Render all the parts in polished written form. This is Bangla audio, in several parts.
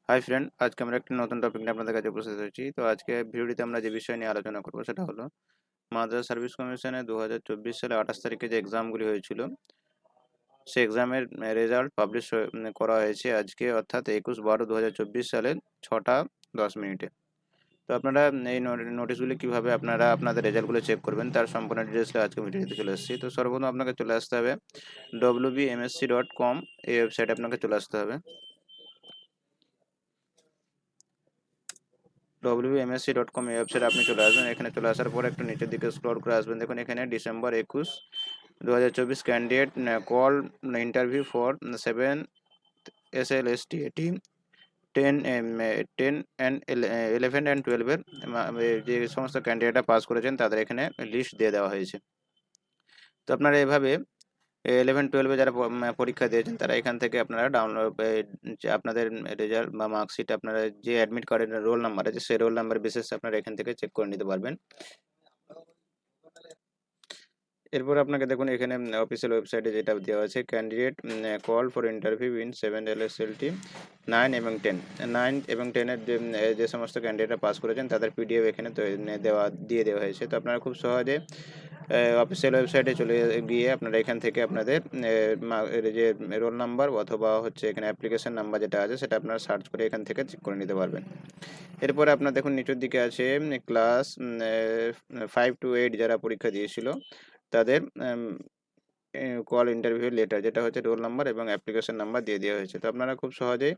হাই ফ্রেন্ড, আজকে আমরা একটি নতুন টপিক নিয়ে আপনাদের কাছে উপস্থিত হয়েছি। তো আজকে ভিডিওটিতে আমরা যে বিষয় নিয়ে আলোচনা করব সেটা হলো মাদ্রাস সার্ভিস কমিশনে 2024 সালে 28 তারিখে যে এক্সামগুলি হয়েছিল সেই এক্সামের রেজাল্ট পাবলিশ করা হয়েছে আজকে, অর্থাৎ 21/12/2024 সালের 6টা 10 মিনিটে। তো আপনারা এই নোটিশগুলি কীভাবে আপনারা আপনাদের রেজাল্টগুলো চেক করবেন তার সম্পূর্ণ ডিটেলসে আজকে ভিডিওতে চলে এসেছি। তো সর্বপ্রথম আপনাকে চলে আসতে হবে wbmsc.com, এই ওয়েবসাইটে আপনাকে চলে আসতে হবে। wmsc.com এই ওয়েবসাইটে আপনি চলে আসবেন। এখানে চলে আসার পর একটু নিচের দিকে স্ক্রল করে আসবেন। দেখুন এখানে December 21 2024 candidate call interview for 7 SLST এটি 10 অ্যান্ড 11 অ্যান্ড 12 এর যে সমস্ত ক্যান্ডিডেটরা পাস করেছেন তাদের এখানে লিস্ট দিয়ে দেওয়া হয়েছে। তো আপনারা এভাবে 11-12 যারা পরীক্ষা দিয়েছেন তারা এখান থেকে আপনারা ডাউনলোড আপনাদের রেজাল্ট বা মার্কশিট আপনারা যে অ্যাডমিট কার্ডের রোল নাম্বার আছে সেই রোল নাম্বার বেসিসে আপনারা এখান থেকে চেক করে নিতে পারবেন। এরপর আপনাকে দেখুন এখানে অফিসিয়াল ওয়েবসাইটে যেটা দেওয়া আছে candidate call for interview in 7 LSLT 9 এবং 10 9 এবং 10 এর যে সমস্ত ক্যান্ডিডেটরা পাস করেছেন তাদের পিডিএফ এখানে দিয়ে দেওয়া হয়েছে। তো আপনারা খুব সহজে অফিসিয়াল ওয়েবসাইটে চলে গিয়ে আপনারা এখান থেকে আপনাদের যে রোল নাম্বার অথবা হচ্ছে এখানে অ্যাপ্লিকেশন নাম্বার যেটা আছে সেটা আপনারা সার্চ করে এখান থেকে চেক করে নিতে পারবেন। এরপরে আপনার দেখুন নিচের দিকে আছে ক্লাস 5 to 8 যারা পরীক্ষা দিয়েছিল তাদের কল ইন্টারভিউ লেটার, যেটা হচ্ছে রোল নাম্বার এবং অ্যাপ্লিকেশন নাম্বার দিয়ে দেওয়া হয়েছে। তো আপনারা খুব সহজেই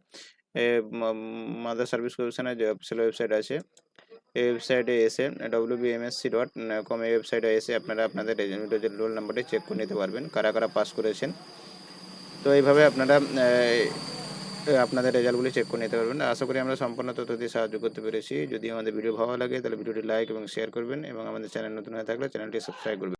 মাদার সার্ভিস কমিশনের যে অফিসিয়াল ওয়েবসাইট আছে এই ওয়েবসাইটে এসে wbmsc.com এই ওয়েবসাইটে এসে আপনারা আপনাদের রোল নাম্বারটি চেক করে নিতে পারবেন কারা কারা পাস করেছেন। তো এইভাবে আপনারা আপনাদের রেজাল্টগুলি চেক করে নিতে পারবেন। আশা করি আমরা সম্পূর্ণ তথ্য দিয়ে সাহায্য করতে পেরেছি। যদি আমাদের ভিডিও ভালো লাগে তাহলে ভিডিওটি লাইক এবং শেয়ার করবেন এবং আমাদের চ্যানেল নতুন হয়ে থাকলে চ্যানেলটি সাবস্ক্রাইব করবেন।